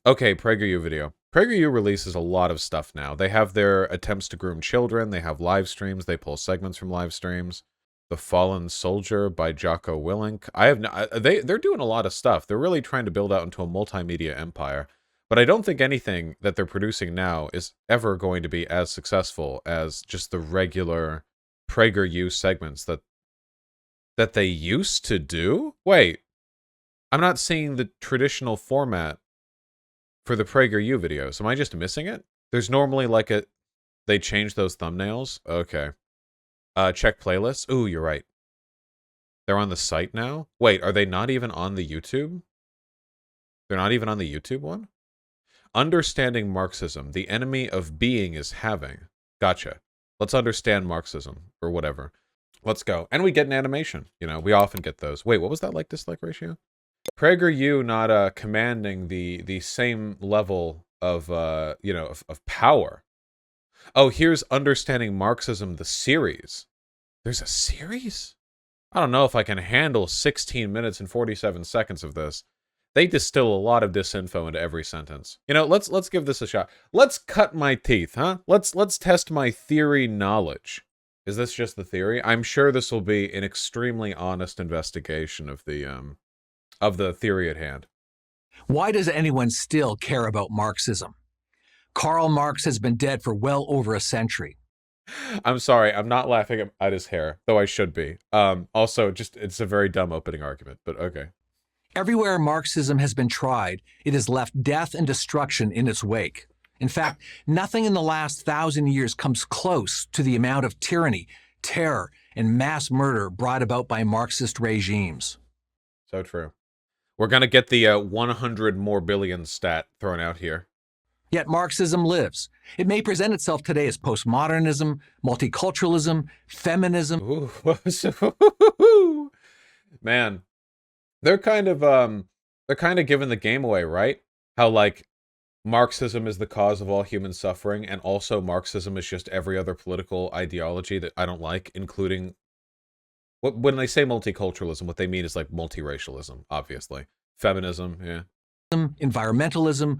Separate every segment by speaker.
Speaker 1: Okay, PragerU video. PragerU releases a lot of stuff now. They have their attempts to groom children. They have live streams. They pull segments from live streams. The Fallen Soldier by Jocko Willink. I have no, they're doing a lot of stuff. They're really trying to build out into a multimedia empire. But I don't think anything that they're producing now is ever going to be as successful as just the regular PragerU segments that they used to do. Wait, I'm not seeing the traditional format for the PragerU videos. Am I just missing it? There's normally like they change those thumbnails. Okay. Check playlists. Ooh, you're right. They're on the site now? Wait, are they not even on the YouTube? They're not even on the YouTube one? Understanding Marxism. The enemy of being is having. Gotcha. Let's understand Marxism, or whatever. Let's go. And we get an animation. You know, we often get those. Wait, what was that like-dislike ratio? PragerU not commanding the same level of, you know, of power. Oh, here's Understanding Marxism, the series. There's a series? I don't know if I can handle 16 minutes and 47 seconds of this. They distill a lot of disinfo into every sentence. You know, let's give this a shot. Let's cut my teeth, huh? Let's test my theory knowledge. Is this just the theory? I'm sure this will be an extremely honest investigation of the theory at hand.
Speaker 2: Why does anyone still care about Marxism? Karl Marx has been dead for well over a century.
Speaker 1: I'm sorry, I'm not laughing at his hair, though I should be. Also, it's a very dumb opening argument, but okay.
Speaker 2: Everywhere Marxism has been tried, it has left death and destruction in its wake. In fact, nothing in the last 1,000 years comes close to the amount of tyranny, terror, and mass murder brought about by Marxist regimes.
Speaker 1: So true. We're gonna get the 100 more billion stat thrown out here.
Speaker 2: Yet Marxism lives. It may present itself today as postmodernism, multiculturalism, feminism.
Speaker 1: Ooh. Man, they're kind of giving the game away, right? How like Marxism is the cause of all human suffering, and also Marxism is just every other political ideology that I don't like, including when they say multiculturalism, what they mean is like multiracialism, obviously. Feminism, yeah.
Speaker 2: Environmentalism,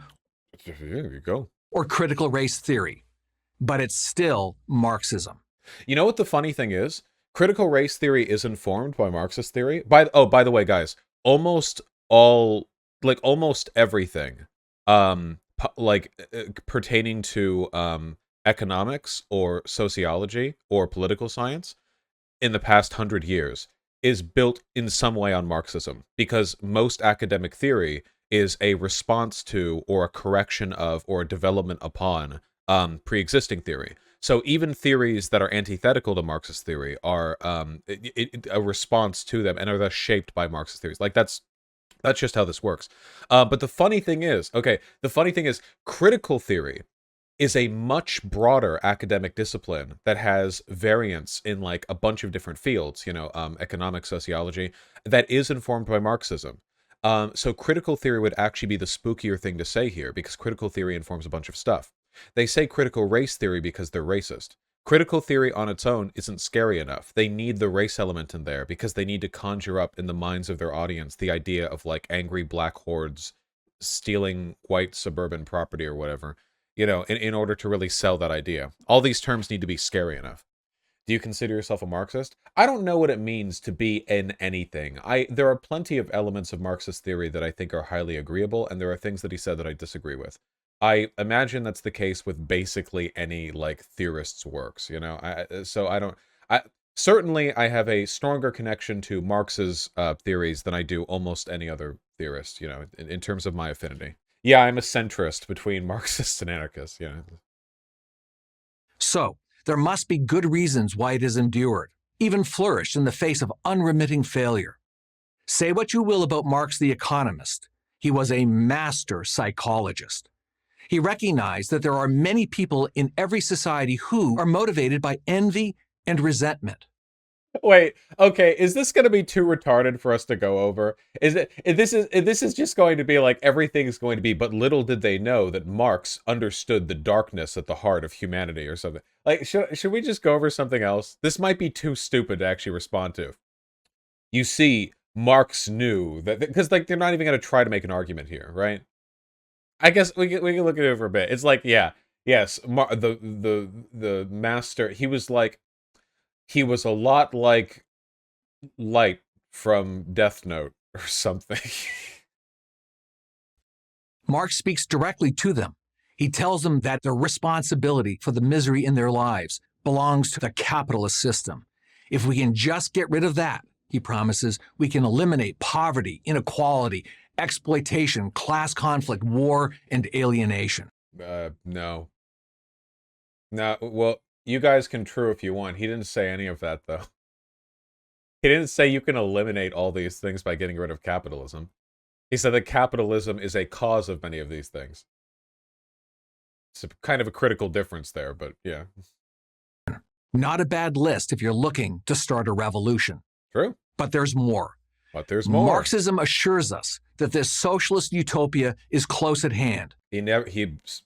Speaker 1: There you go.
Speaker 2: or critical race theory. But it's still Marxism.
Speaker 1: You know what the funny thing is? Critical race theory is informed by Marxist theory. By the way, guys, almost everything, pertaining to economics or sociology or political science in the past 100 years is built in some way on Marxism, because most academic theory is a response to or a correction of or a development upon pre-existing theory. So even theories that are antithetical to Marxist theory are a response to them and are thus shaped by Marxist theories. Like that's just how this works. But the funny thing is, critical theory is a much broader academic discipline that has variants in like a bunch of different fields, you know, economics, sociology, that is informed by Marxism. So critical theory would actually be the spookier thing to say here, because critical theory informs a bunch of stuff. They say critical race theory because they're racist. Critical theory on its own isn't scary enough. They need the race element in there because they need to conjure up in the minds of their audience the idea of like angry black hordes stealing white suburban property or whatever, you know, in order to really sell that idea. All these terms need to be scary enough. Do you consider yourself a Marxist? I don't know what it means to be in anything. There are plenty of elements of Marxist theory that I think are highly agreeable, and there are things that he said that I disagree with. I imagine that's the case with basically any like theorist's works, you know. Certainly I have a stronger connection to Marx's theories than I do almost any other theorist, you know, in terms of my affinity. Yeah, I'm a centrist between Marxists and anarchists, you know.
Speaker 2: So, there must be good reasons why it has endured, even flourished in the face of unremitting failure. Say what you will about Marx the economist. He was a master psychologist. He recognized that there are many people in every society who are motivated by envy and resentment.
Speaker 1: Wait, okay, is this going to be too retarded for us to go over? This is just going to be like everything's going to be, but little did they know that Marx understood the darkness at the heart of humanity or something. Like, should we just go over something else? This might be too stupid to actually respond to. You see, Marx knew that, because like they're not even going to try to make an argument here, right? I guess we can look at it for a bit. It's like, yeah, yes, the master. He was a lot like Light from Death Note or something.
Speaker 2: Marx speaks directly to them. He tells them that the responsibility for the misery in their lives belongs to the capitalist system. If we can just get rid of that, he promises, we can eliminate poverty, inequality, exploitation, class conflict, war, and alienation.
Speaker 1: No. No, well, you guys can true if you want. He didn't say any of that, though. He didn't say you can eliminate all these things by getting rid of capitalism. He said that capitalism is a cause of many of these things. It's kind of a critical difference there, but yeah.
Speaker 2: Not a bad list if you're looking to start a revolution.
Speaker 1: True.
Speaker 2: But there's more.
Speaker 1: But there's more.
Speaker 2: Marxism assures us that this socialist utopia is close at hand.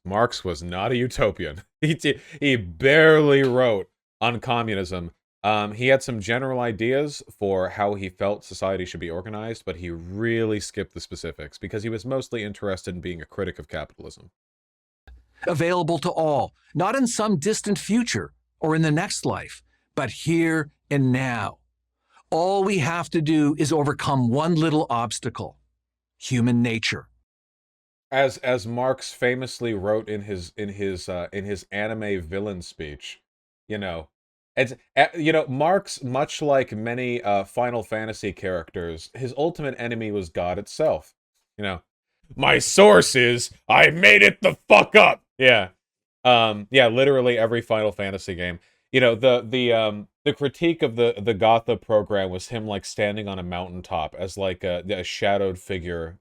Speaker 1: Marx was not a utopian. He barely wrote on communism. He had some general ideas for how he felt society should be organized, but he really skipped the specifics because he was mostly interested in being a critic of capitalism.
Speaker 2: Available to all, not in some distant future or in the next life, but here and now. All we have to do is overcome one little obstacle: human nature.
Speaker 1: As Marx famously wrote in his anime villain speech, Marx, much like many Final Fantasy characters, his ultimate enemy was God itself. My source is I made it the fuck up. Yeah. Literally every Final Fantasy game. The critique of the Gotha program was him like standing on a mountaintop as like a shadowed figure,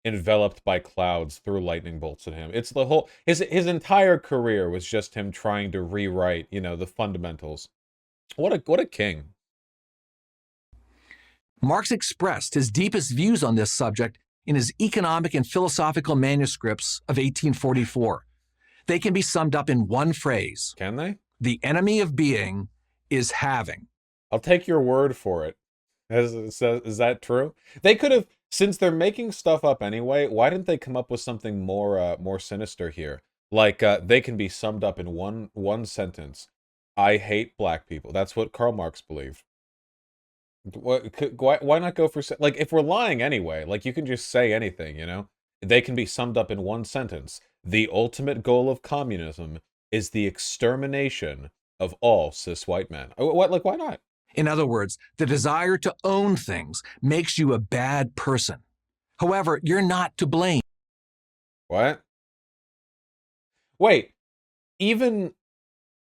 Speaker 1: enveloped by clouds through lightning bolts at him. It's the whole his entire career was just him trying to rewrite, the fundamentals. What a king.
Speaker 2: Marx expressed his deepest views on this subject in his economic and philosophical manuscripts of 1844. They can be summed up in one phrase.
Speaker 1: Can they?
Speaker 2: The enemy of being is having.
Speaker 1: I'll take your word for it. Is that true? They could have, since they're making stuff up anyway, why didn't they come up with something more sinister here? Like, they can be summed up in one sentence. I hate black people. That's what Karl Marx believed. Why not go for, like, if we're lying anyway, like, you can just say anything, They can be summed up in one sentence. The ultimate goal of communism is the extermination of all cis white men. Why not?
Speaker 2: In other words, the desire to own things makes you a bad person. However, you're not to blame.
Speaker 1: What? Wait, even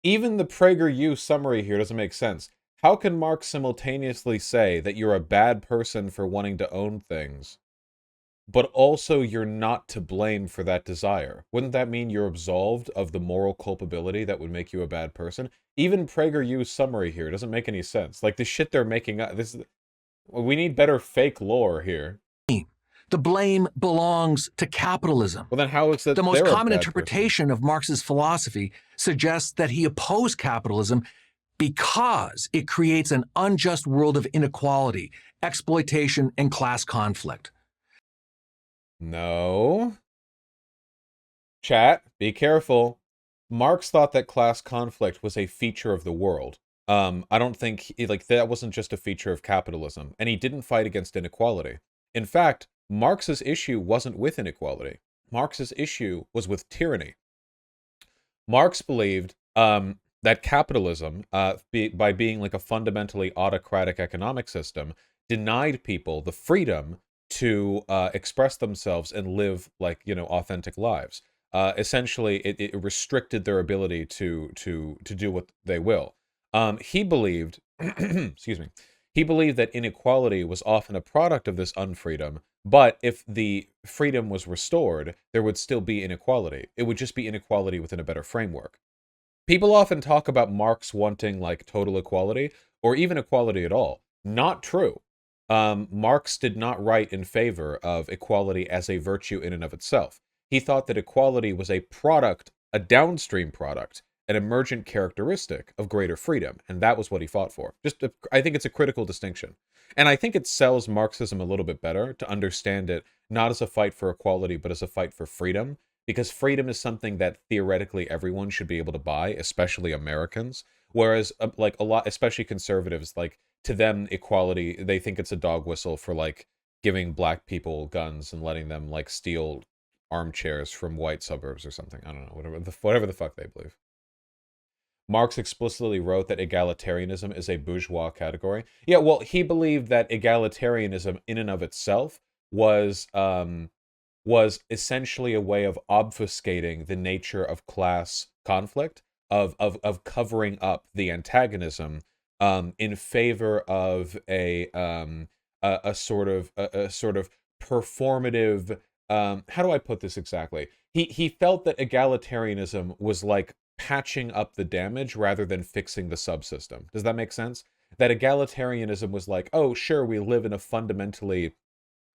Speaker 1: the PragerU summary here doesn't make sense. How can Marx simultaneously say that you're a bad person for wanting to own things, but also you're not to blame for that desire? Wouldn't that mean you're absolved of the moral culpability that would make you a bad person? Even PragerU's summary here doesn't make any sense. Like, the shit they're making up, we need better fake lore here.
Speaker 2: The blame belongs to capitalism.
Speaker 1: Well, then how is that
Speaker 2: the most common interpretation of Marx's philosophy suggests that he opposed capitalism because it creates an unjust world of inequality, exploitation, and class conflict.
Speaker 1: No. Chat, be careful. Marx thought that class conflict was a feature of the world. I don't think, that wasn't just a feature of capitalism, and he didn't fight against inequality. In fact, Marx's issue wasn't with inequality. Marx's issue was with tyranny. Marx believed that capitalism, by being like a fundamentally autocratic economic system, denied people the freedom to express themselves and live like, authentic lives. Essentially, it restricted their ability to do what they will. He believed, excuse me, he believed that inequality was often a product of this unfreedom, but if the freedom was restored, there would still be inequality. It would just be inequality within a better framework. People often talk about Marx wanting like total equality or even equality at all. Not true. Marx did not write in favor of equality as a virtue in and of itself. He thought that equality was a product, a downstream product, an emergent characteristic of greater freedom, and that was what he fought for. I think it's a critical distinction. And I think it sells Marxism a little bit better to understand it not as a fight for equality, but as a fight for freedom, because freedom is something that theoretically everyone should be able to buy, especially Americans. Whereas, like, a lot, especially conservatives, like, to them, equality, they think it's a dog whistle for, like, giving black people guns and letting them, like, steal armchairs from white suburbs or something. I don't know, whatever the fuck they believe. Marx explicitly wrote that egalitarianism is a bourgeois category. Yeah, well, he believed that egalitarianism in and of itself was essentially a way of obfuscating the nature of class conflict, of covering up the antagonism in favor of a sort of performative. How do I put this exactly? He felt that egalitarianism was like patching up the damage rather than fixing the subsystem. Does that make sense? That egalitarianism was like, oh, sure, we live in a fundamentally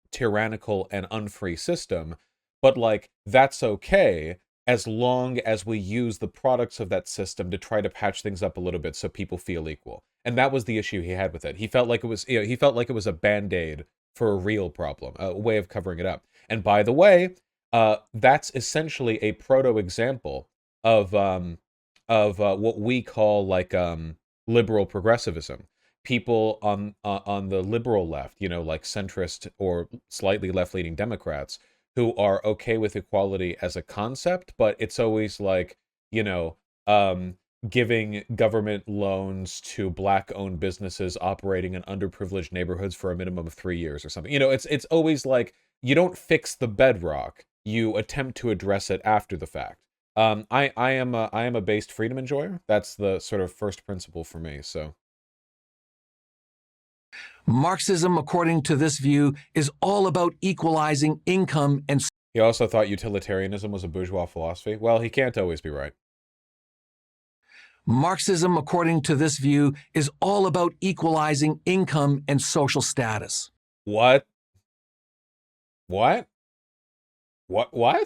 Speaker 1: tyrannical and unfree system, but like, that's okay as long as we use the products of that system to try to patch things up a little bit so people feel equal. And that was the issue he had with it. He felt like it was, he felt like it was a band-aid for a real problem, a way of covering it up. And by the way, that's essentially a proto-example of what we call like liberal progressivism. People on the liberal left, you know, like centrist or slightly left-leaning Democrats, who are okay with equality as a concept, but it's always like, you know, giving government loans to black-owned businesses operating in underprivileged neighborhoods for a minimum of 3 years or something. You know, it's always like, you don't fix the bedrock, you attempt to address it after the fact. I am a based freedom enjoyer. That's the sort of first principle for me. So
Speaker 2: Marxism, according to this view, is all about equalizing income and...
Speaker 1: He also thought utilitarianism was a bourgeois philosophy. Well, he can't always be right.
Speaker 2: Marxism, according to this view, is all about equalizing income and social status.
Speaker 1: What? What? What?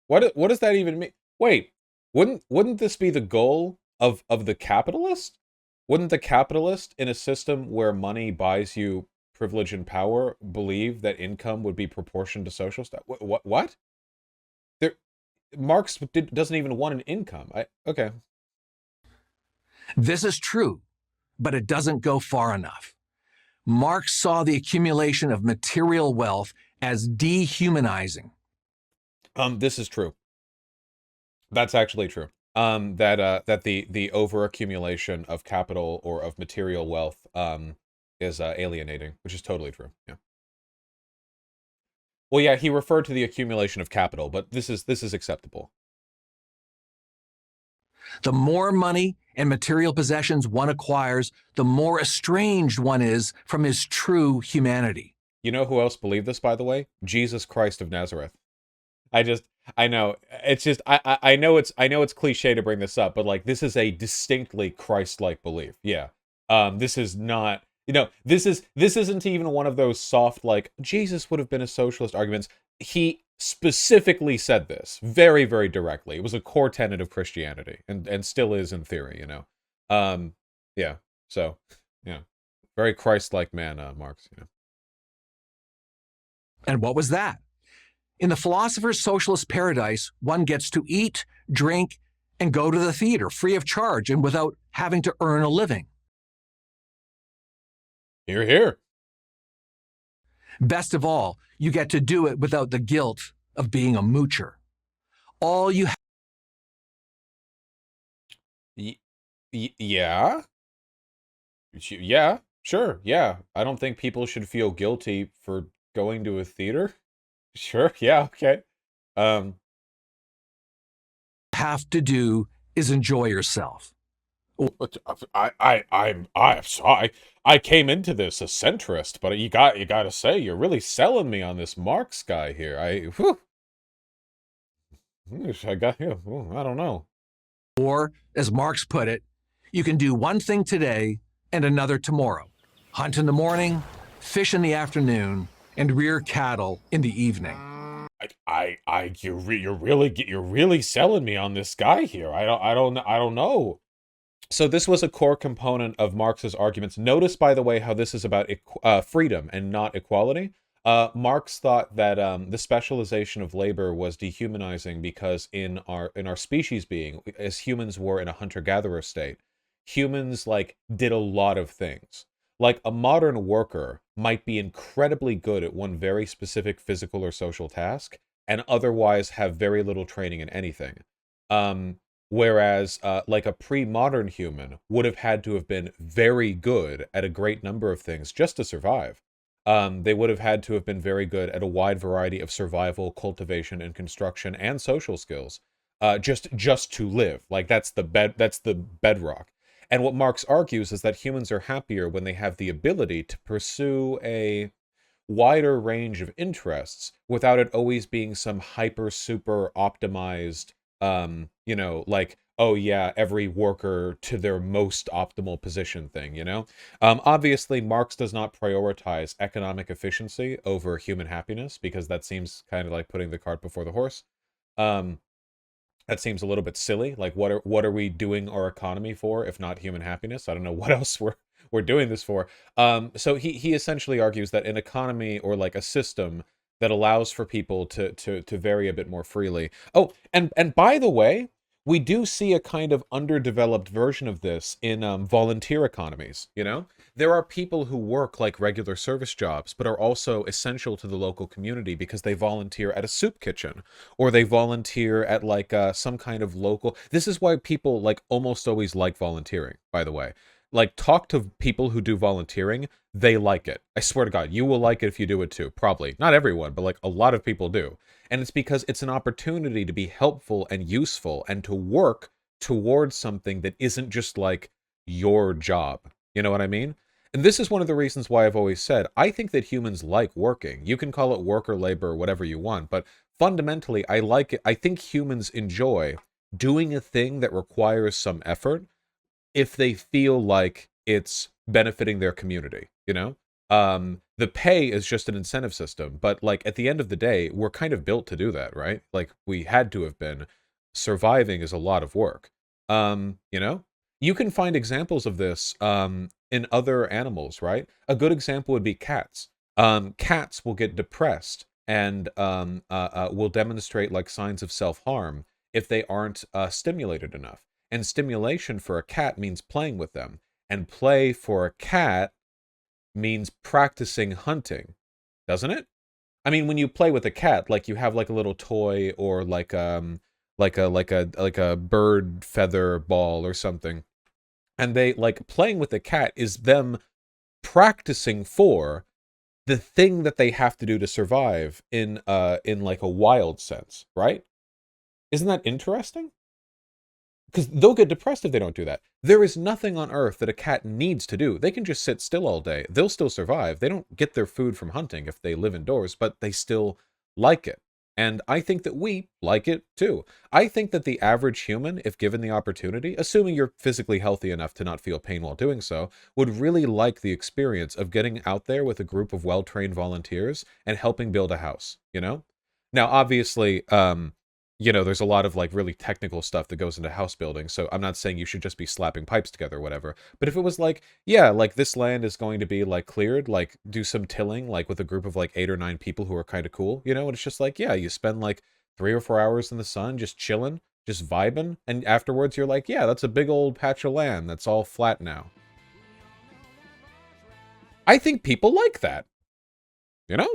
Speaker 1: What does that even mean? Wait, wouldn't this be the goal of the capitalist? Wouldn't the capitalist, in a system where money buys you privilege and power, believe that income would be proportioned to social status? What? Marx doesn't even want an income. Okay.
Speaker 2: This is true, but it doesn't go far enough. Marx saw the accumulation of material wealth as dehumanizing.
Speaker 1: This is true. That's actually true. That the overaccumulation of capital or of material wealth is alienating, which is totally true. Yeah. Well, yeah, he referred to the accumulation of capital, but this is acceptable.
Speaker 2: The more money and material possessions one acquires, the more estranged one is from his true humanity.
Speaker 1: You know who else believed this, by the way? Jesus Christ of Nazareth. I know. It's just, I know it's cliche to bring this up, but like, this is a distinctly Christ-like belief. Yeah. This is not, you know, this isn't even one of those soft, like, Jesus would have been a socialist arguments. He specifically said this very, very directly. It was a core tenet of Christianity and still is in theory, you know. Yeah. So, yeah. Very Christ-like man, Marx, you know.
Speaker 2: And what was that? In the philosopher's socialist paradise, one gets to eat, drink, and go to the theater free of charge and without having to earn a living.
Speaker 1: Hear, hear.
Speaker 2: Best of all, you get to do it without the guilt of being a moocher. All you have...
Speaker 1: Yeah? Yeah, sure, yeah. I don't think people should feel guilty for going to a theater. Sure, yeah, okay.
Speaker 2: have to do is enjoy yourself.
Speaker 1: I'm sorry. I came into this a centrist, but you gotta say, you're really selling me on this Marx guy here. I don't know.
Speaker 2: Or, as Marx put it, you can do one thing today and another tomorrow. Hunt in the morning, fish in the afternoon, and rear cattle in the evening.
Speaker 1: you're really selling me on this guy here. I don't know. So this was a core component of Marx's arguments. Notice, by the way, how this is about freedom and not equality. Marx thought that the specialization of labor was dehumanizing because in our species being, as humans were in a hunter-gatherer state, humans like did a lot of things. Like a modern worker might be incredibly good at one very specific physical or social task, and otherwise have very little training in anything. Whereas, like a pre-modern human would have had to have been very good at a great number of things just to survive. They would have had to have been very good at a wide variety of survival, cultivation, and construction and social skills, just to live. Like that's the bedrock. And what Marx argues is that humans are happier when they have the ability to pursue a wider range of interests without it always being some hyper super optimized like, oh yeah, every worker to their most optimal position thing. Obviously Marx does not prioritize economic efficiency over human happiness because that seems kind of like putting the cart before the horse. um that seems a little bit silly. Like, what are we doing our economy for if not human happiness? I don't know what else we're doing this for. So he essentially argues that an economy or like a system that allows for people to vary a bit more freely. Oh, and by the way, we do see a kind of underdeveloped version of this in volunteer economies. There are people who work like regular service jobs, but are also essential to the local community because they volunteer at a soup kitchen, or they volunteer at like some kind of local. This is why people like almost always like volunteering, by the way. Like, talk to people who do volunteering, they like it. I swear to God, you will like it if you do it too. Probably. Not everyone, but like a lot of people do. And it's because it's an opportunity to be helpful and useful and to work towards something that isn't just like your job. You know what I mean? And this is one of the reasons why I've always said, I think that humans like working. You can call it work or labor or whatever you want, but fundamentally, I like it. I think humans enjoy doing a thing that requires some effort if they feel like it's benefiting their community. The pay is just an incentive system, but like at the end of the day, we're kind of built to do that, right? Like we had to have been. Surviving is a lot of work. You can find examples of this in other animals, right? A good example would be cats. Cats will get depressed and will demonstrate like signs of self-harm if they aren't stimulated enough. And stimulation for a cat means playing with them. And play for a cat means practicing hunting, doesn't it? I mean, when you play with a cat, like you have like a little toy or like a bird feather ball or something. And they like playing with the cat is them practicing for the thing that they have to do to survive in like a wild sense, right? Isn't that interesting? Because they'll get depressed if they don't do that. There is nothing on Earth that a cat needs to do. They can just sit still all day. They'll still survive. They don't get their food from hunting if they live indoors, but they still like it. And I think that we like it too. I think that the average human, if given the opportunity, assuming you're physically healthy enough to not feel pain while doing so, would really like the experience of getting out there with a group of well-trained volunteers and helping build a house. Now, obviously, there's a lot of like really technical stuff that goes into house building. So I'm not saying you should just be slapping pipes together or whatever. But if it was like, yeah, like this land is going to be like cleared, like do some tilling, like with a group of like 8 or 9 people who are kind of cool, and it's just like, yeah, you spend like 3 or 4 hours in the sun, just chilling, just vibing. And afterwards you're like, yeah, that's a big old patch of land that's all flat now. I think people like that, you know?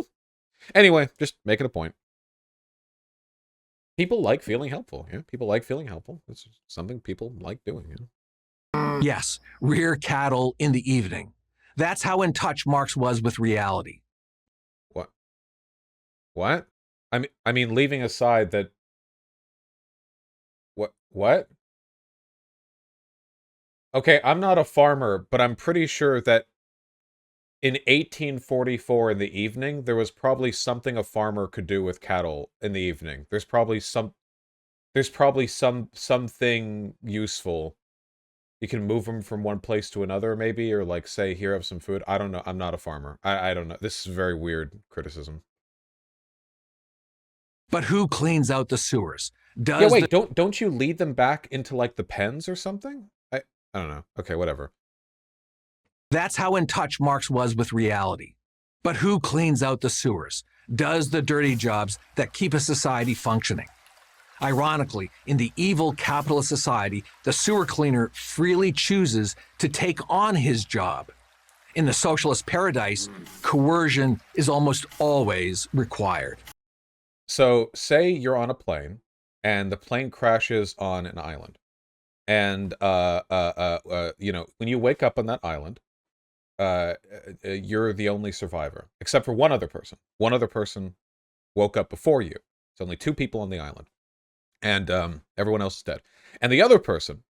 Speaker 1: Anyway, just making a point. People like feeling helpful. Yeah, people like feeling helpful. It's something people like doing.
Speaker 2: Yes, rear cattle in the evening. That's how in touch Marx was with reality.
Speaker 1: What? What? I mean, leaving aside that. What? Okay, I'm not a farmer, but I'm pretty sure that in 1844 in the evening, there was probably something a farmer could do with cattle in the evening. There's probably something useful. You can move them from one place to another, maybe, or like say, here, have some food. I don't know. I'm not a farmer. I don't know. This is very weird criticism.
Speaker 2: But who cleans out the sewers?
Speaker 1: Yeah, wait, don't you lead them back into, like, the pens or something? I don't know. Okay, whatever.
Speaker 2: That's how in touch Marx was with reality. But who cleans out the sewers? Does the dirty jobs that keep a society functioning? Ironically, in the evil capitalist society, the sewer cleaner freely chooses to take on his job. In the socialist paradise, coercion is almost always required.
Speaker 1: So, say you're on a plane, and the plane crashes on an island. And, you know, when you wake up on that island, you're the only survivor, except for one other person. One other person woke up before you. It's only 2 people on the island. And everyone else is dead. And the other person,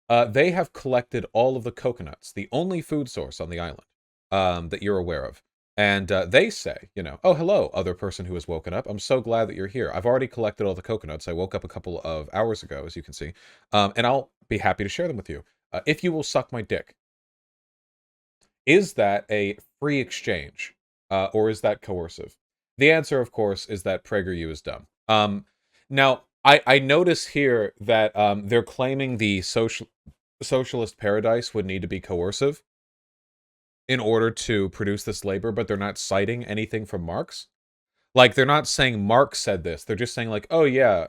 Speaker 1: they have collected all of the coconuts, the only food source on the island that you're aware of. And they say, you know, oh, hello, other person who has woken up. I'm so glad that you're here. I've already collected all the coconuts. I woke up a couple of hours ago, as you can see. And I'll be happy to share them with you. If you will suck my dick. Is that a free exchange? Or is that coercive? The answer, of course, is that PragerU is dumb. Now, I notice here that they're claiming the socialist paradise would need to be coercive in order to produce this labor, but they're not citing anything from Marx. Like, they're not saying Marx said this. They're just saying, like, oh, yeah.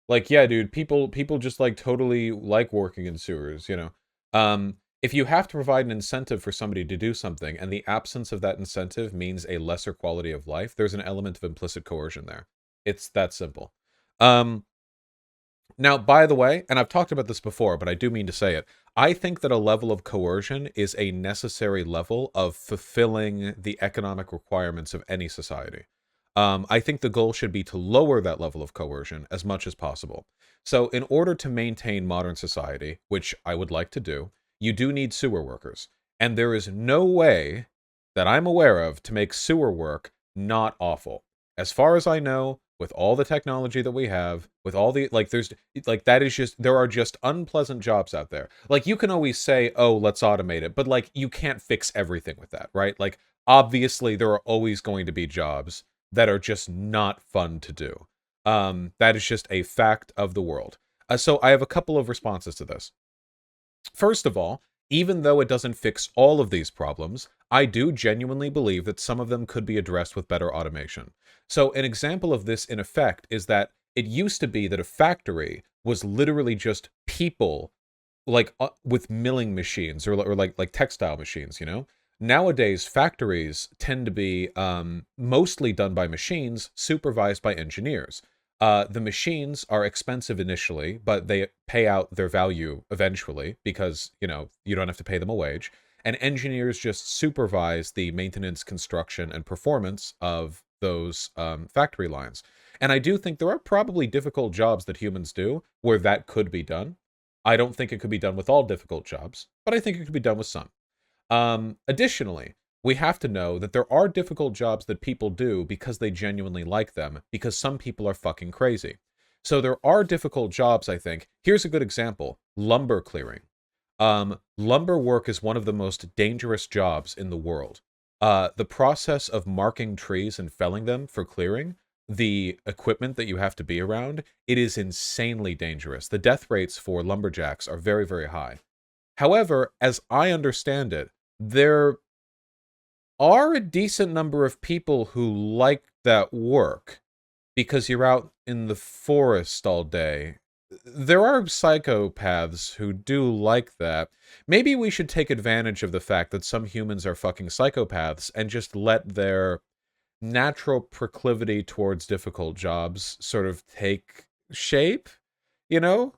Speaker 1: Like, yeah, dude, people just, like, totally like working in sewers, you know? If you have to provide an incentive for somebody to do something, and the absence of that incentive means a lesser quality of life, there's an element of implicit coercion there. It's that simple. Now, by the way, and I've talked about this before, but I do mean to say it, I think that a level of coercion is a necessary level of fulfilling the economic requirements of any society. I think the goal should be to lower that level of coercion as much as possible. So in order to maintain modern society, which I would like to do, you do need sewer workers. And there is no way that I'm aware of to make sewer work not awful. As far as I know, with all the technology that we have, with all the, like, there's, like, that is just, there are just unpleasant jobs out there. Like, you can always say, oh, let's automate it, but, like, you can't fix everything with that, right? Like, obviously, there are always going to be jobs that are just not fun to do. That is just a fact of the world. So I have a couple of responses to this. First of all, even though it doesn't fix all of these problems, I do genuinely believe that some of them could be addressed with better automation. So an example of this in effect is that it used to be that a factory was literally just people, like, with milling machines or like textile machines, you know? Nowadays, factories tend to be mostly done by machines supervised by engineers. The machines are expensive initially, but they pay out their value eventually because, you know, you don't have to pay them a wage. And engineers just supervise the maintenance, construction, and performance of those factory lines. And I do think there are probably difficult jobs that humans do where that could be done. I don't think it could be done with all difficult jobs, but I think it could be done with some. Additionally, we have to know that there are difficult jobs that people do because they genuinely like them, because some people are fucking crazy. So there are difficult jobs, I think. Here's a good example. Lumber clearing. Lumber work is one of the most dangerous jobs in the world. The process of marking trees and felling them for clearing, the equipment that you have to be around, it is insanely dangerous. The death rates for lumberjacks are very, very high. However, as I understand it, there are a decent number of people who like that work because you're out in the forest all day. There are psychopaths who do like that. Maybe we should take advantage of the fact that some humans are fucking psychopaths and just let their natural proclivity towards difficult jobs sort of take shape, you know?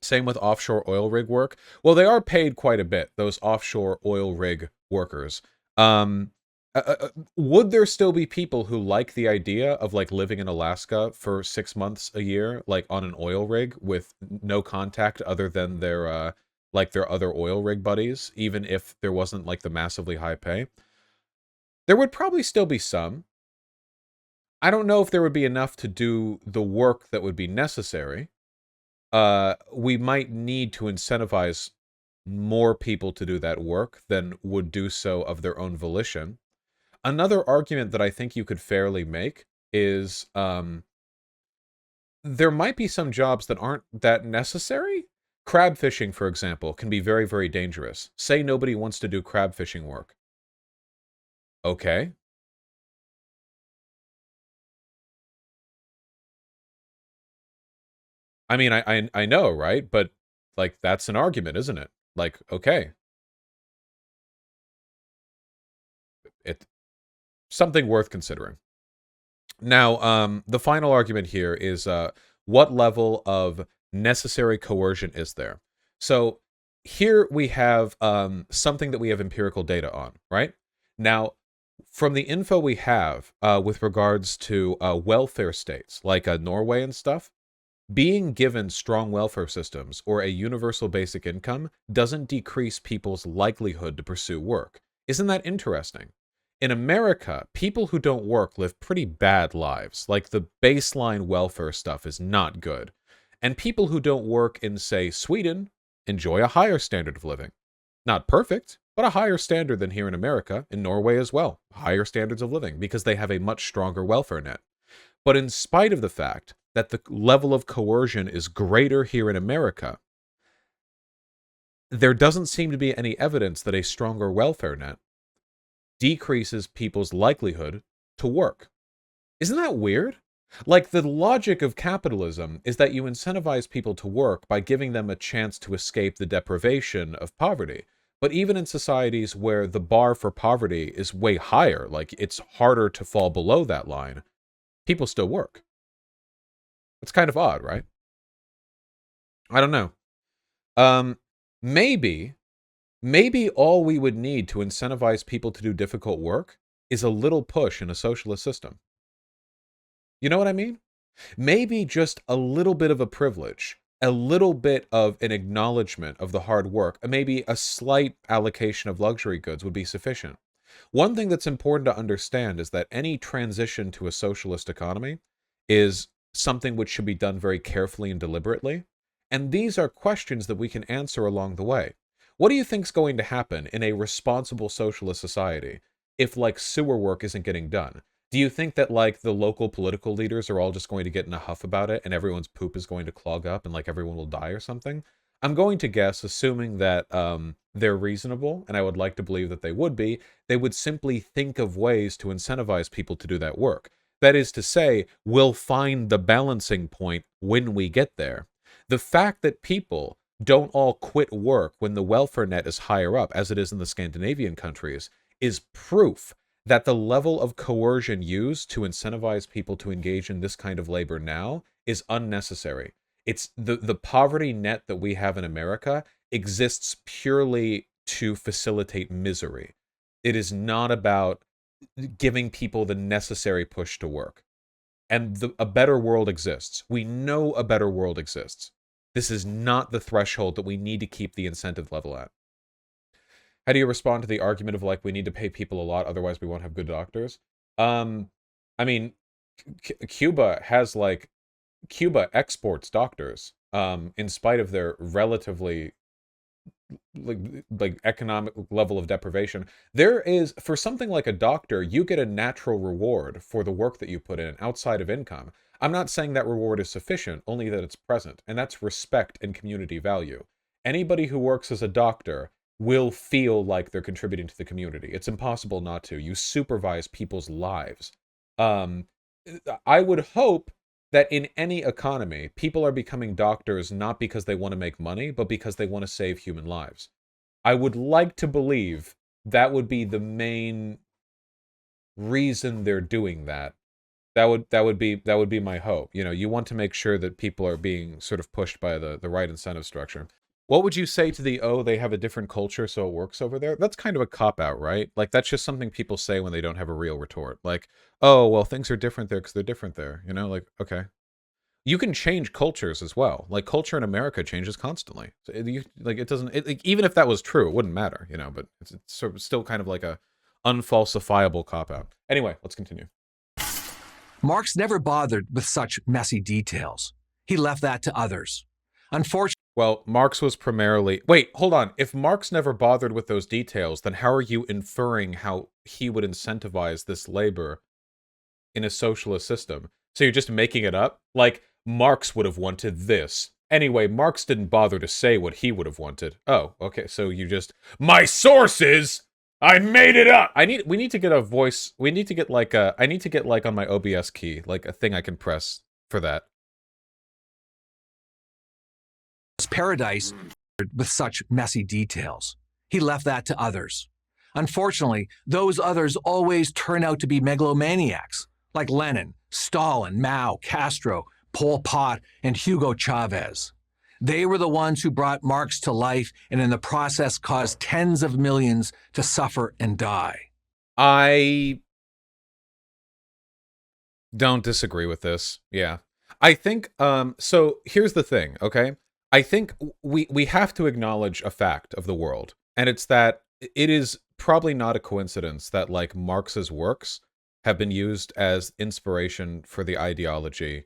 Speaker 1: Same with offshore oil rig work. Well, they are paid quite a bit, those offshore oil rig workers. Would there still be people who like the idea of, like, living in Alaska for 6 months a year, like, on an oil rig with no contact other than their, like, their other oil rig buddies, even if there wasn't, like, the massively high pay? There would probably still be some. I don't know if there would be enough to do the work that would be necessary. We might need to incentivize more people to do that work than would do so of their own volition. Another argument that I think you could fairly make is there might be some jobs that aren't that necessary. Crab fishing, for example, can be very, very dangerous. Say nobody wants to do crab fishing work. Okay. I mean, I know, right? But, like, that's an argument, isn't it? Like, okay. It's something worth considering. Now, the final argument here is what level of necessary coercion is there? So here we have something that we have empirical data on, right? Now, from the info we have with regards to welfare states like Norway and stuff, being given strong welfare systems or a universal basic income doesn't decrease people's likelihood to pursue work. Isn't that interesting? In America, people who don't work live pretty bad lives. Like, the baseline welfare stuff is not good. And people who don't work in, say, Sweden enjoy a higher standard of living. Not perfect, but a higher standard than here in America, in Norway as well. Higher standards of living because they have a much stronger welfare net. But in spite of the fact that the level of coercion is greater here in America, there doesn't seem to be any evidence that a stronger welfare net decreases people's likelihood to work. Isn't that weird? Like, the logic of capitalism is that you incentivize people to work by giving them a chance to escape the deprivation of poverty. But even in societies where the bar for poverty is way higher, like it's harder to fall below that line, people still work. It's kind of odd, right? I don't know. Maybe all we would need to incentivize people to do difficult work is a little push in a socialist system. You know what I mean? Maybe just a little bit of a privilege, a little bit of an acknowledgement of the hard work, maybe a slight allocation of luxury goods would be sufficient. One thing that's important to understand is that any transition to a socialist economy is something which should be done very carefully and deliberately. And these are questions that we can answer along the way. What do you think's going to happen in a responsible socialist society if, like, sewer work isn't getting done? Do you think that, like, the local political leaders are all just going to get in a huff about it and everyone's poop is going to clog up and, like, everyone will die or something? I'm going to guess, assuming that they're reasonable, and I would like to believe that they would simply think of ways to incentivize people to do that work. That is to say, we'll find the balancing point when we get there. The fact that people don't all quit work when the welfare net is higher up, as it is in the Scandinavian countries, is proof that the level of coercion used to incentivize people to engage in this kind of labor now is unnecessary. It's the poverty net that we have in America exists purely to facilitate misery. It is not about giving people the necessary push to work. And a better world exists. We know a better world exists. This is not the threshold that we need to keep the incentive level at. How do you respond to the argument of, like, we need to pay people a lot, otherwise we won't have good doctors? I mean, Cuba exports doctors, in spite of their relatively like economic level of deprivation. There is, for something like a doctor, you get a natural reward for the work that you put in outside of income. I'm not saying that reward is sufficient, only that it's present, and that's respect and community value. Anybody who works as a doctor will feel like they're contributing to the community. It's impossible not to. You supervise people's lives. I would hope that in any economy, people are becoming doctors not because they want to make money, but because they want to save human lives. I would like to believe that would be the main reason they're doing that. That would be my hope. You know, you want to make sure that people are being sort of pushed by the right incentive structure. What would you say to they have a different culture, so it works over there? That's kind of a cop-out, right? Like, that's just something people say when they don't have a real retort. Like, oh, well, things are different there because they're different there. You know, like, okay. You can change cultures as well. Like, culture in America changes constantly. So it doesn't, even if that was true, it wouldn't matter, you know, but it's sort of still kind of like a unfalsifiable cop-out. Anyway, let's continue.
Speaker 2: Marx never bothered with such messy details. He left that to others. Unfortunately,
Speaker 1: well, Marx was primarily... Wait, hold on. If Marx never bothered with those details, then how are you inferring how he would incentivize this labor in a socialist system. So you're just making it up? Like, Marx would have wanted this. Anyway, Marx didn't bother to say what he would have wanted. Oh, okay, so you just... My sources! I made it up! We need to get a voice... We need to get, like, I need to get, like, on my OBS key, like, a thing I can press for that.
Speaker 2: Paradise with such messy details. He left that to others. Unfortunately, those others always turn out to be megalomaniacs, like Lenin, Stalin, Mao, Castro, Pol Pot, and Hugo Chavez. They were the ones who brought Marx to life and in the process caused tens of millions to suffer and die.
Speaker 1: I don't disagree with this. Yeah. I think, so here's the thing, okay? I think we have to acknowledge a fact of the world, and it's that it is probably not a coincidence that, like, Marx's works have been used as inspiration for the ideology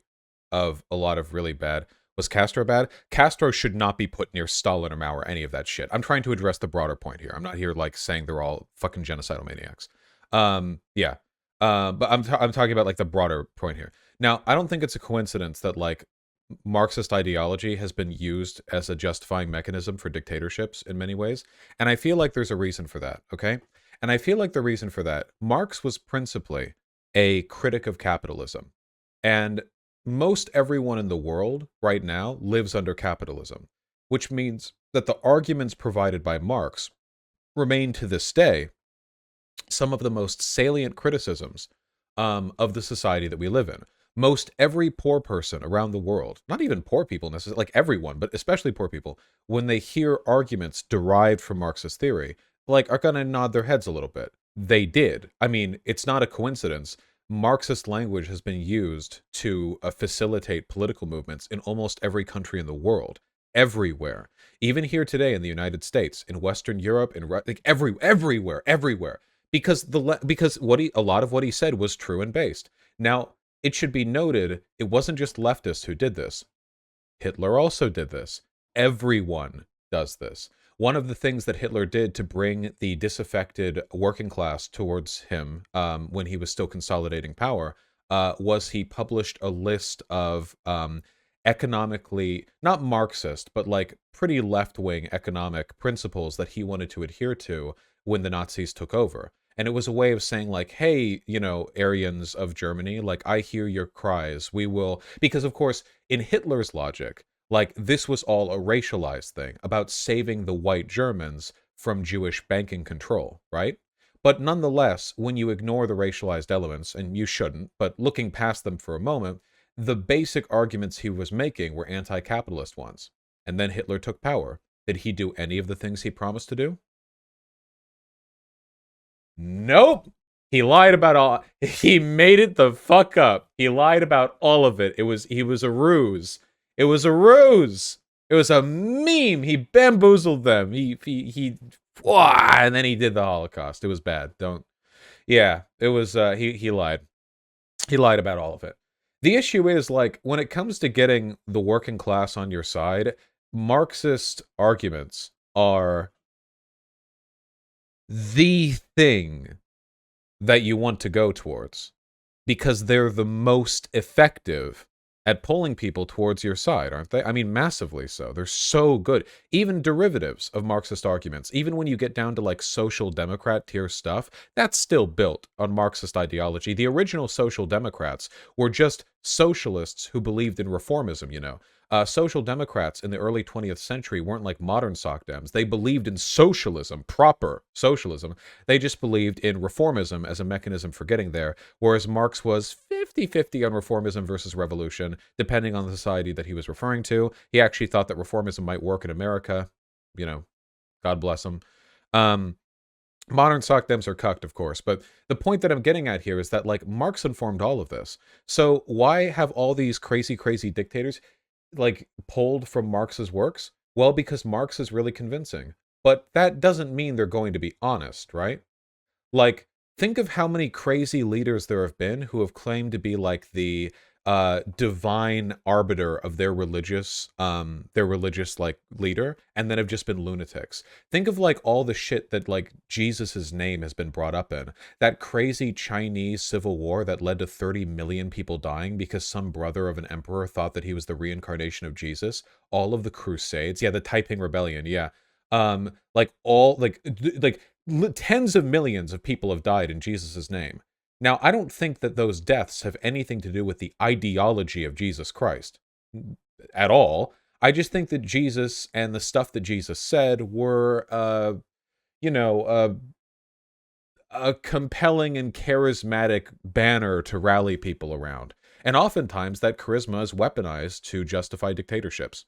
Speaker 1: of a lot of really bad... Was Castro bad? Castro should not be put near Stalin or Mao or any of that shit. I'm trying to address the broader point here. I'm not here, like, saying they're all fucking genocidal maniacs. Yeah. But I'm talking about, like, the broader point here. Now, I don't think it's a coincidence that, like, Marxist ideology has been used as a justifying mechanism for dictatorships in many ways. And I feel like there's a reason for that, okay? And I feel like the reason for that, Marx was principally a critic of capitalism. And most everyone in the world right now lives under capitalism, which means that the arguments provided by Marx remain to this day some of the most salient criticisms of the society that we live in. Most every poor person around the world, not even poor people necessarily, like everyone, but especially poor people, when they hear arguments derived from Marxist theory, like, are going to nod their heads a little bit. They did. I mean, it's not a coincidence. Marxist language has been used to facilitate political movements in almost every country in the world. Everywhere. Even here today in the United States, in Western Europe, in like everywhere. Because a lot of what he said was true and based. Now, it should be noted, it wasn't just leftists who did this. Hitler also did this. Everyone does this. One of the things that Hitler did to bring the disaffected working class towards him when he was still consolidating power was he published a list of economically, not Marxist, but like pretty left-wing economic principles that he wanted to adhere to when the Nazis took over. And it was a way of saying, like, hey, you know, Aryans of Germany, like, I hear your cries. We will... Because, of course, in Hitler's logic, like, this was all a racialized thing about saving the white Germans from Jewish banking control, right? But nonetheless, when you ignore the racialized elements, and you shouldn't, but looking past them for a moment, the basic arguments he was making were anti-capitalist ones. And then Hitler took power. Did he do any of the things he promised to do? Nope. He lied about all... He made it the fuck up. He lied about all of it. He was a ruse. It was a ruse. It was a meme. He bamboozled them. And then he did the Holocaust. It was bad. Yeah, it was, he lied. He lied about all of it. The issue is, like, when it comes to getting the working class on your side, Marxist arguments are the thing that you want to go towards because they're the most effective at pulling people towards your side, aren't they? I mean, massively so. They're so good. Even derivatives of Marxist arguments, even when you get down to, like, social democrat tier stuff, that's still built on Marxist ideology. The original social democrats were just socialists who believed in reformism, you know. Social democrats in the early 20th century weren't like modern soc dems. They believed in socialism, proper socialism. They just believed in reformism as a mechanism for getting there, whereas Marx was 50-50 on reformism versus revolution, depending on the society that he was referring to. He actually thought that reformism might work in America. You know, God bless him. Modern soc dems are cucked, of course, but the point that I'm getting at here is that, like, Marx informed all of this. So why have all these crazy dictators, like, pulled from Marx's works? Well, because Marx is really convincing. But that doesn't mean they're going to be honest, right? Like, think of how many crazy leaders there have been who have claimed to be, like, the divine arbiter of their religious like leader, and then have just been lunatics. Think of like all the shit that like Jesus's name has been brought up in. That crazy Chinese civil war that led to 30 million people dying because some brother of an emperor thought that he was the reincarnation of Jesus. All of the crusades, yeah, the Taiping Rebellion, yeah. Like all tens of millions of people have died in Jesus's name. Now, I don't think that those deaths have anything to do with the ideology of Jesus Christ at all. I just think that Jesus and the stuff that Jesus said were, a compelling and charismatic banner to rally people around. And oftentimes that charisma is weaponized to justify dictatorships.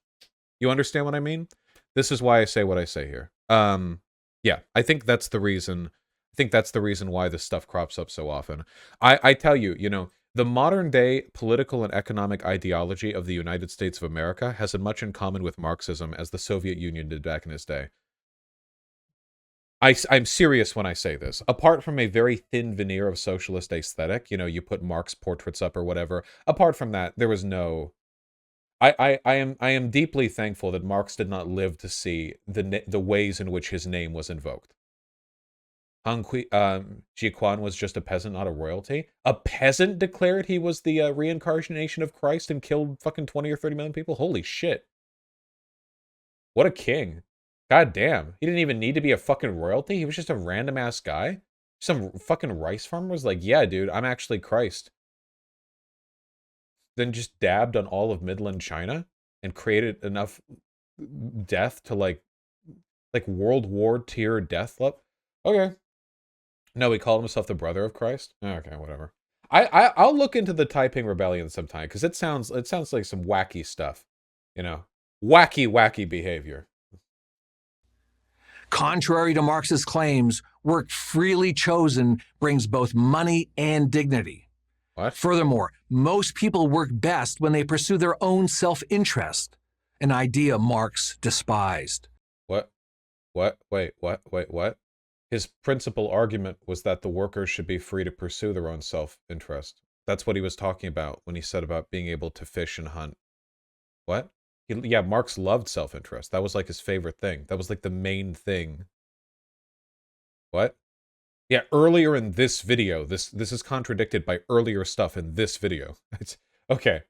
Speaker 1: You understand what I mean? This is why I say what I say here. Yeah, I think that's the reason. I think that's the reason why this stuff crops up so often. I tell you, the modern day political and economic ideology of the United States of America has as much in common with Marxism as the Soviet Union did back in its day. I'm serious when I say this. Apart from a very thin veneer of socialist aesthetic, you put Marx portraits up or whatever. Apart from that, there was no. I am deeply thankful that Marx did not live to see the ways in which his name was invoked. Jiquan was just a peasant, not a royalty. A peasant declared he was the reincarnation of Christ and killed fucking 20 or 30 million people? Holy shit. What a king. God damn. He didn't even need to be a fucking royalty. He was just a random ass guy. Some fucking rice farmer was like, yeah, dude, I'm actually Christ. Then just dabbed on all of Midland China and created enough death to like World War tier death level. Okay. No, he called himself the brother of Christ. Okay, whatever. I'll look into the Taiping Rebellion sometime because it sounds like some wacky stuff, wacky behavior.
Speaker 2: Contrary to Marx's claims, work freely chosen brings both money and dignity.
Speaker 1: What?
Speaker 2: Furthermore, most people work best when they pursue their own self-interest, an idea Marx despised.
Speaker 1: What? Wait, what? His principal argument was that the workers should be free to pursue their own self-interest. That's what he was talking about when he said about being able to fish and hunt. What? Yeah, Marx loved self-interest. That was like his favorite thing. That was like the main thing. What? Yeah, earlier in this video, this is contradicted by earlier stuff in this video. It's okay.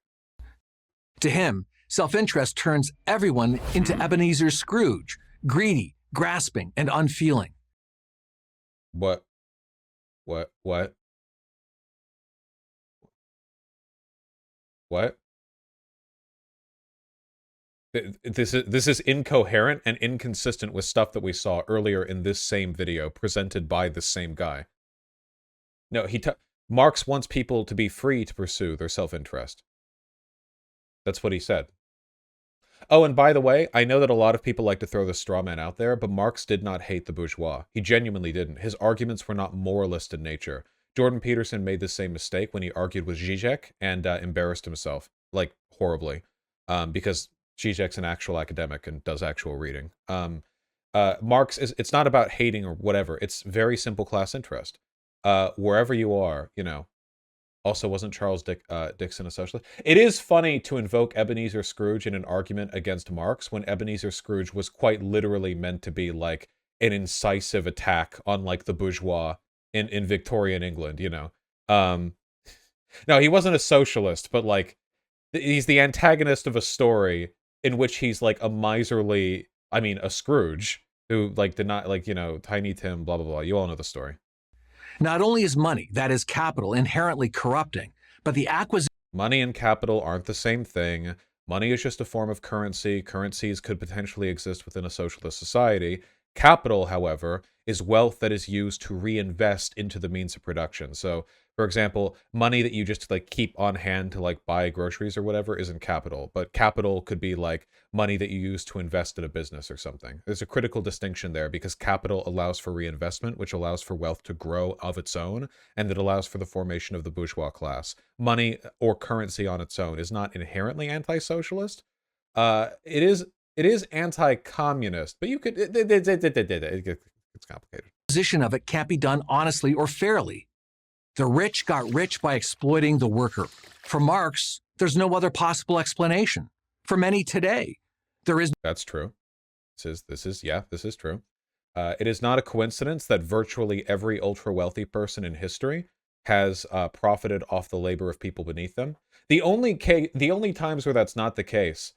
Speaker 2: To him, self-interest turns everyone into Ebenezer Scrooge, greedy, grasping, and unfeeling.
Speaker 1: What? This is incoherent and inconsistent with stuff that we saw earlier in this same video presented by the same guy. No, Marx wants people to be free to pursue their self-interest. That's what he said. Oh, and by the way, I know that a lot of people like to throw the straw man out there, but Marx did not hate the bourgeois. He genuinely didn't. His arguments were not moralist in nature. Jordan Peterson made the same mistake when he argued with Zizek and embarrassed himself, like, horribly, because Zizek's an actual academic and does actual reading. Marx, it's not about hating or whatever. It's very simple class interest. Wherever you are, Also, wasn't Charles Dixon a socialist? It is funny to invoke Ebenezer Scrooge in an argument against Marx when Ebenezer Scrooge was quite literally meant to be like an incisive attack on like the bourgeois in Victorian England, No, he wasn't a socialist, but like he's the antagonist of a story in which he's like a Scrooge who like did not Tiny Tim, blah, blah, blah. You all know the story.
Speaker 2: Not only is money, that is capital, inherently corrupting, but the acquisition...
Speaker 1: Money and capital aren't the same thing. Money is just a form of currency. Currencies could potentially exist within a socialist society. Capital, however, is wealth that is used to reinvest into the means of production. So, for example, money that you just like keep on hand to like buy groceries or whatever isn't capital, but capital could be like money that you use to invest in a business or something. There's a critical distinction there because capital allows for reinvestment, which allows for wealth to grow of its own, and that allows for the formation of the bourgeois class. Money or currency on its own is not inherently anti-socialist. It is anti-communist, but you could it's complicated.
Speaker 2: Of it can't be done honestly or fairly. The rich got rich by exploiting the worker. For Marx, there's no other possible explanation. For many today, there is.
Speaker 1: That's true. This is true. It is not a coincidence that virtually every ultra-wealthy person in history has profited off the labor of people beneath them. The only times where that's not the case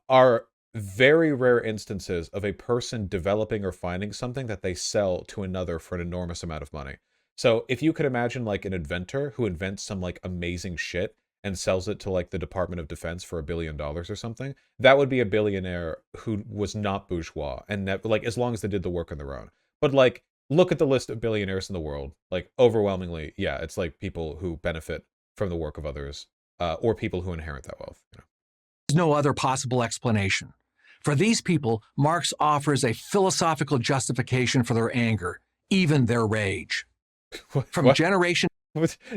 Speaker 1: are very rare instances of a person developing or finding something that they sell to another for an enormous amount of money. So if you could imagine like an inventor who invents some like amazing shit and sells it to like the Department of Defense for $1 billion or something, that would be a billionaire who was not bourgeois, and like as long as they did the work on their own. But like, look at the list of billionaires in the world. Like overwhelmingly, yeah, it's like people who benefit from the work of others, or people who inherit that wealth. You know?
Speaker 2: There's no other possible explanation. For these people, Marx offers a philosophical justification for their anger, even their rage. From generation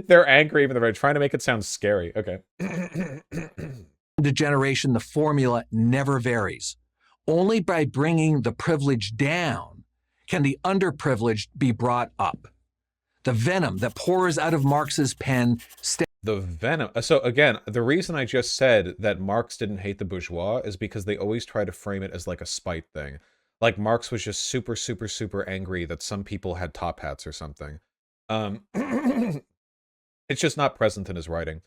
Speaker 1: they're angry, even they're trying to make it sound scary. Okay.
Speaker 2: to generation, the formula never varies. Only by bringing the privileged down can the underprivileged be brought up. The venom that pours out of Marx's pen.
Speaker 1: The venom. So again, the reason I just said that Marx didn't hate the bourgeois is because they always try to frame it as like a spite thing. Like Marx was just super, super, super angry that some people had top hats or something. It's just not present in his writing.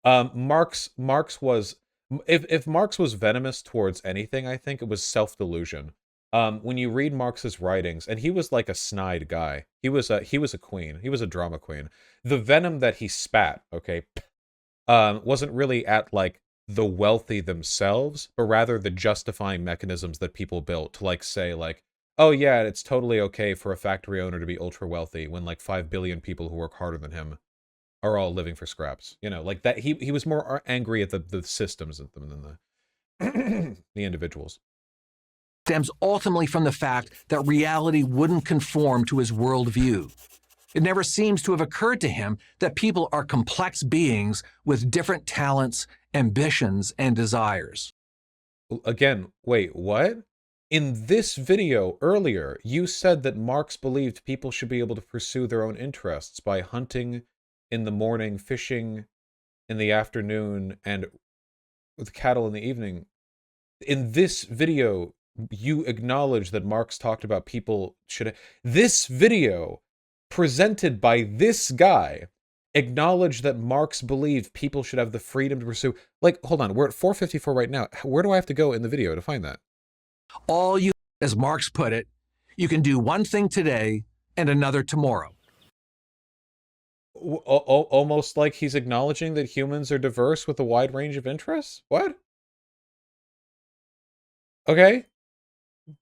Speaker 1: Marx was, if Marx was venomous towards anything, I think it was self-delusion. When you read Marx's writings, and he was like a snide guy. He was a queen. He was a drama queen. The venom that he spat, okay, wasn't really at like the wealthy themselves, but rather the justifying mechanisms that people built to like say like, oh yeah, it's totally okay for a factory owner to be ultra wealthy when like 5 billion people who work harder than him are all living for scraps. You know, like that. He was more angry at the systems than the the individuals.
Speaker 2: Stems ultimately from the fact that reality wouldn't conform to his worldview. It never seems to have occurred to him that people are complex beings with different talents, ambitions, and desires.
Speaker 1: Again, wait, what? In this video earlier, you said that Marx believed people should be able to pursue their own interests by hunting in the morning, fishing in the afternoon, and with cattle in the evening. In this video, you acknowledge that Marx talked about people should... This video, presented by this guy, acknowledged that Marx believed people should have the freedom to pursue... Like, hold on, we're at 454 right now. Where do I have to go in the video to find that?
Speaker 2: All you, as Marx put it, you can do one thing today and another tomorrow.
Speaker 1: Almost like he's acknowledging that humans are diverse with a wide range of interests? What? Okay.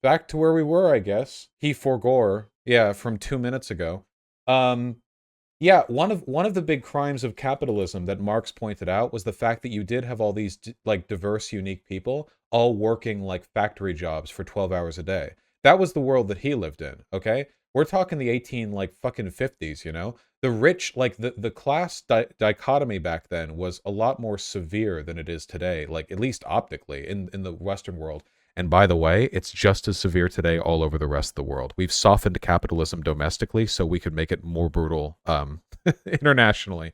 Speaker 1: Back to where we were, I guess. He forgore. Yeah, from 2 minutes ago. Yeah, one of the big crimes of capitalism that Marx pointed out was the fact that you did have all these like diverse, unique people all working like factory jobs for 12 hours a day. That was the world that he lived in, okay? We're talking the 50s, you know? The rich, like the class dichotomy back then was a lot more severe than it is today, like at least optically in the Western world. And by the way, it's just as severe today all over the rest of the world. We've softened capitalism domestically so we could make it more brutal internationally.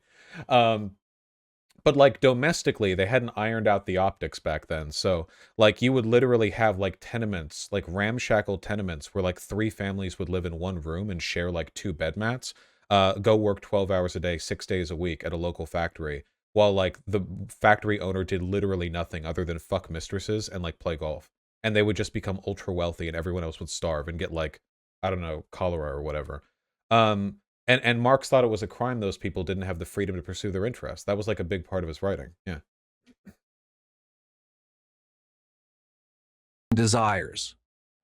Speaker 1: But like domestically, they hadn't ironed out the optics back then. So like you would literally have like tenements, like ramshackle tenements where like 3 families would live in one room and share like 2 bed mats, go work 12 hours a day, 6 days a week at a local factory, while like the factory owner did literally nothing other than fuck mistresses and like play golf. And they would just become ultra wealthy and everyone else would starve and get like, I don't know, cholera or whatever. And Marx thought it was a crime those people didn't have the freedom to pursue their interests. That was like a big part of his writing. Yeah.
Speaker 2: Desires.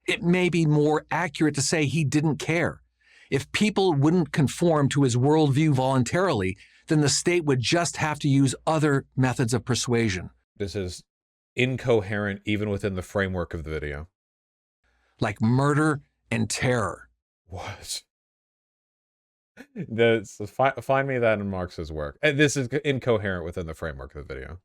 Speaker 2: It may be more accurate to say he didn't care. If people wouldn't conform to his worldview voluntarily, then the state would just have to use other methods of persuasion.
Speaker 1: This is incoherent even within the framework of the video.
Speaker 2: Like murder and terror.
Speaker 1: What? Find me that in Marx's work. And this is incoherent within the framework of the video.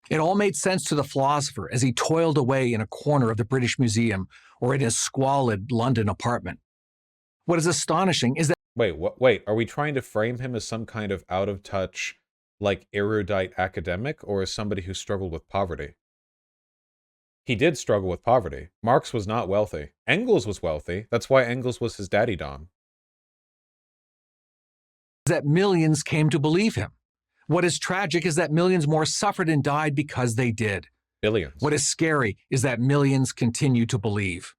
Speaker 2: It all made sense to the philosopher as he toiled away in a corner of the British Museum or in his squalid London apartment. What is astonishing is that
Speaker 1: Wait, what? Wait, are we trying to frame him as some kind of out of touch, like erudite academic, or as somebody who struggled with poverty? He did struggle with poverty. Marx was not wealthy. Engels was wealthy. That's why Engels was his daddy Dom.
Speaker 2: That millions came to believe him. What is tragic is that millions more suffered and died because they did.
Speaker 1: Billions.
Speaker 2: What is scary is that millions continue to believe.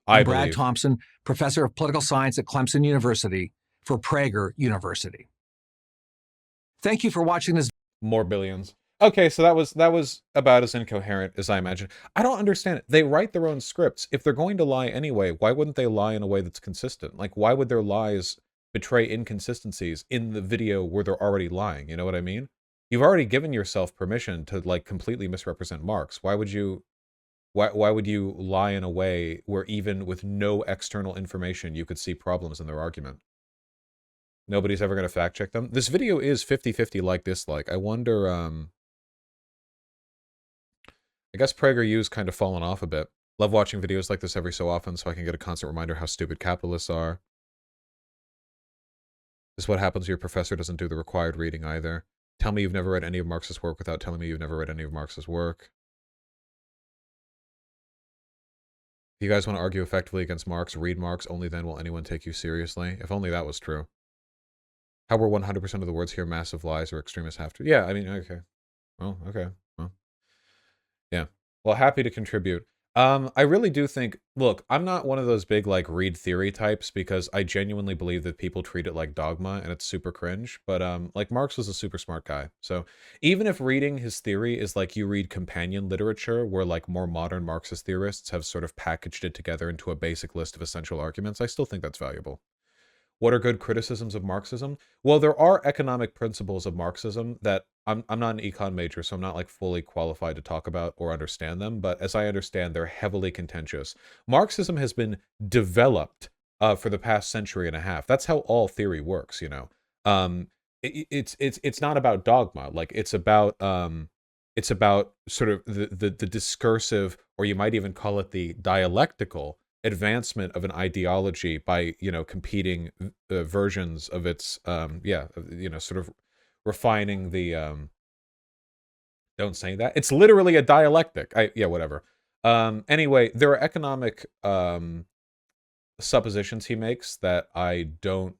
Speaker 1: I
Speaker 2: I'm Brad
Speaker 1: believe.
Speaker 2: Thompson, professor of political science at Clemson University for Prager University. Thank you for watching this.
Speaker 1: More billions. Okay, so that was about as incoherent as I imagined. I don't understand it. They write their own scripts. If they're going to lie anyway, why wouldn't they lie in a way that's consistent? Like, why would their lies betray inconsistencies in the video where they're already lying? You know what I mean? You've already given yourself permission to, like, completely misrepresent Marx. Why would you lie in a way where even with no external information you could see problems in their argument? Nobody's ever going to fact check them. This video is 50-50 like dislike. I wonder, I guess PragerU's kind of fallen off a bit. Love watching videos like this every so often so I can get a constant reminder how stupid capitalists are. This is what happens if your professor doesn't do the required reading either. Tell me you've never read any of Marx's work without telling me you've never read any of Marx's work. If you guys want to argue effectively against Marx, read Marx. Only then will anyone take you seriously. If only that was true. How were 100% of the words here massive lies or extremists have to? Yeah, I mean, okay. Well, okay. Well, yeah. Well, happy to contribute. I really do think, look, I'm not one of those big, like, read theory types because I genuinely believe that people treat it like dogma and it's super cringe. But, like, Marx was a super smart guy. So even if reading his theory is like you read companion literature where, like, more modern Marxist theorists have sort of packaged it together into a basic list of essential arguments, I still think that's valuable. What are good criticisms of Marxism? Well, there are economic principles of Marxism that I'm not an econ major, so I'm not like fully qualified to talk about or understand them. But as I understand, they're heavily contentious. Marxism has been developed for the past century and a half. That's how all theory works, you know. It's not about dogma. Like it's about sort of the discursive, or you might even call it the dialectical advancement of an ideology by, you know, competing versions of its sort of refining the don't say that, it's literally a dialectic. Whatever. Anyway, there are economic suppositions he makes that I don't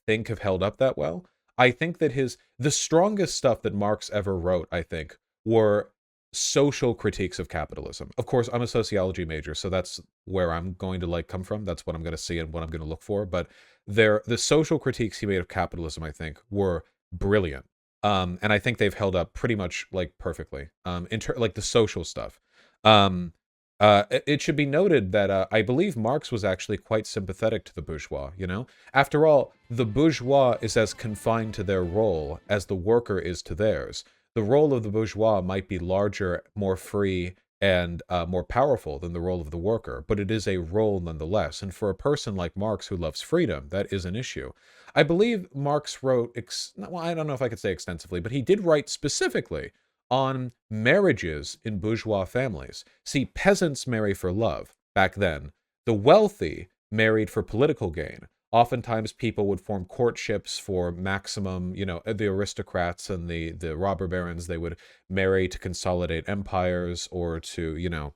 Speaker 1: think have held up that well. I think that the strongest stuff that Marx ever wrote, I think, were social critiques of capitalism. Of course, I'm a sociology major, so that's where I'm going to like come from. That's what I'm going to see and what I'm going to look for. But the social critiques he made of capitalism, I think, were brilliant. And I think they've held up pretty much like perfectly. Like the social stuff. It should be noted that I believe Marx was actually quite sympathetic to the bourgeois, you know? After all, the bourgeois is as confined to their role as the worker is to theirs. The role of the bourgeois might be larger, more free, and more powerful than the role of the worker, but it is a role nonetheless. And for a person like Marx who loves freedom, that is an issue. I believe Marx wrote, well, I don't know if I could say extensively, but he did write specifically on marriages in bourgeois families. See, peasants marry for love back then. The wealthy married for political gain. Oftentimes people would form courtships for maximum, you know, the aristocrats and the robber barons, they would marry to consolidate empires or to, you know,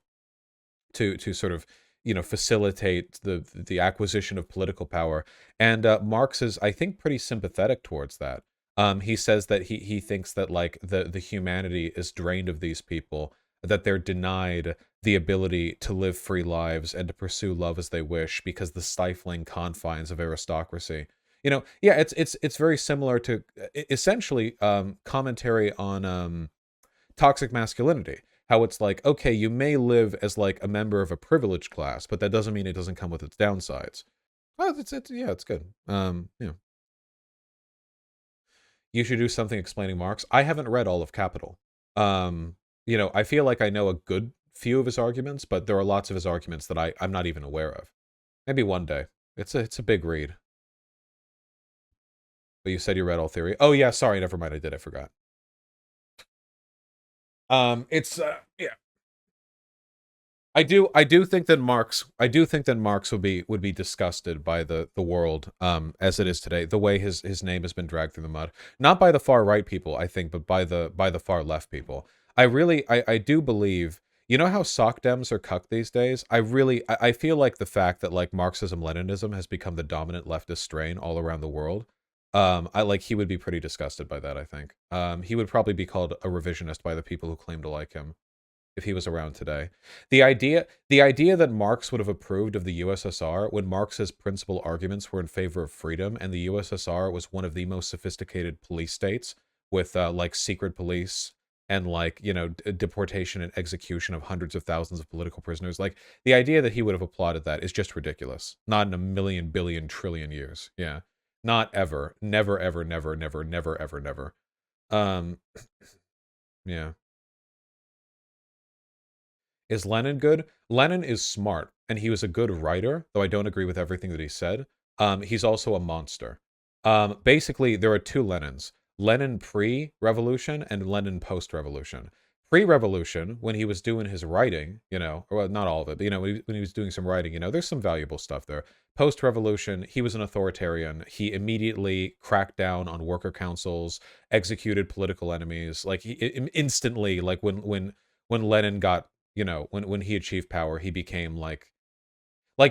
Speaker 1: to sort of, you know, facilitate the acquisition of political power. And Marx is, I think, pretty sympathetic towards that. He says that he thinks that like the humanity is drained of these people, that they're denied the ability to live free lives and to pursue love as they wish because the stifling confines of aristocracy. You know, yeah, it's very similar to essentially commentary on toxic masculinity. How it's like, okay, you may live as like a member of a privileged class, but that doesn't mean it doesn't come with its downsides. Oh, it's good. Yeah. You should do something explaining Marx. I haven't read all of Capital. You know, I feel like I know a good few of his arguments, but there are lots of his arguments that I'm not even aware of. Maybe one day. It's a big read. But you said you read all theory. Oh yeah, sorry, never mind. I forgot. Yeah. I do think that Marx would be disgusted by the world as it is today, the way his name has been dragged through the mud. Not by the far right people, I think, but by the far left people. I do believe, you know how sock dems are cucked these days? I feel like the fact that like Marxism Leninism has become the dominant leftist strain all around the world. I like he would be pretty disgusted by that, I think. He would probably be called a revisionist by the people who claim to like him if he was around today. The idea that Marx would have approved of the USSR when Marx's principal arguments were in favor of freedom, and the USSR was one of the most sophisticated police states with like secret police and like, you know, deportation and execution of hundreds of thousands of political prisoners. Like the idea that he would have applauded that is just ridiculous. Not in a million, billion, trillion years. Yeah. Not ever. Never, ever, never, never, never, ever, never. Yeah. Is Lenin good? Lenin is smart, and he was a good writer, though I don't agree with everything that he said. He's also a monster. Basically, there are two Lenins. Lenin pre-revolution and Lenin post-revolution. Pre-revolution, when he was doing his writing, you know, or well, not all of it, but, you know, when he was doing some writing, you know, there's some valuable stuff there. Post-revolution, he was an authoritarian. He immediately cracked down on worker councils, executed political enemies. Like, he instantly, like, when Lenin got, you know, when he achieved power, he became like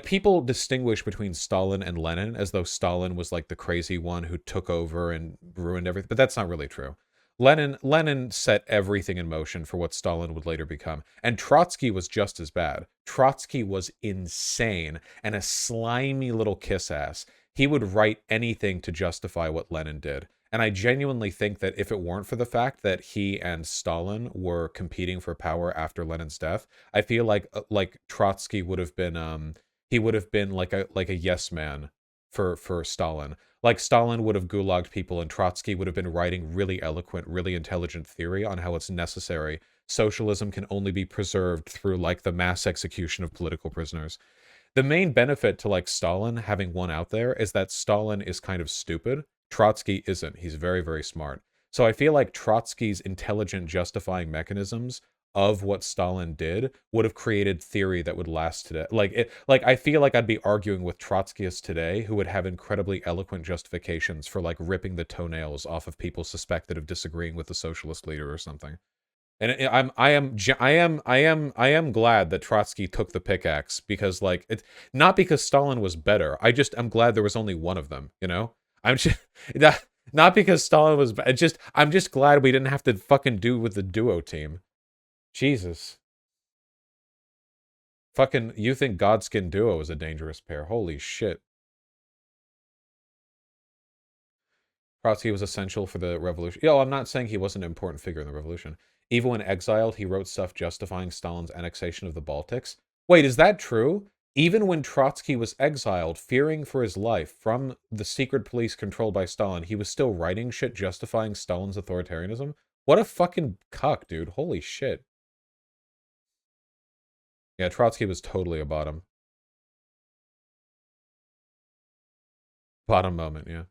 Speaker 1: people distinguish between Stalin and Lenin as though Stalin was like the crazy one who took over and ruined everything, but that's not really true. Lenin set everything in motion for what Stalin would later become. And Trotsky was just as bad. Trotsky was insane and a slimy little kiss ass. He would write anything to justify what Lenin did. And I genuinely think that if it weren't for the fact that he and Stalin were competing for power after Lenin's death, I feel like Trotsky would have been he would have been like a yes man for Stalin. Like Stalin would have gulagged people and Trotsky would have been writing really eloquent, really intelligent theory on how it's necessary. Socialism can only be preserved through like the mass execution of political prisoners. The main benefit to like Stalin having won out there is that Stalin is kind of stupid. Trotsky isn't. He's very, very smart. So I feel like Trotsky's intelligent justifying mechanisms of what Stalin did would have created theory that would last today. Like I feel like I'd be arguing with Trotskyists today who would have incredibly eloquent justifications for like ripping the toenails off of people suspected of disagreeing with the socialist leader or something. And I am glad that Trotsky took the pickaxe because like it's not because Stalin was better. I'm glad there was only one of them, you know? I'm just not because Stalin was I'm just glad we didn't have to fucking do with the duo team. Jesus. Fucking you think Godskin Duo is a dangerous pair. Holy shit. Trotsky was essential for the revolution. Yo, I'm not saying he wasn't an important figure in the revolution. Even when exiled, he wrote stuff justifying Stalin's annexation of the Baltics. Wait, is that true? Even when Trotsky was exiled, fearing for his life from the secret police controlled by Stalin, he was still writing shit justifying Stalin's authoritarianism? What a fucking cuck, dude. Holy shit. Yeah, Trotsky was totally a bottom. Bottom moment, yeah.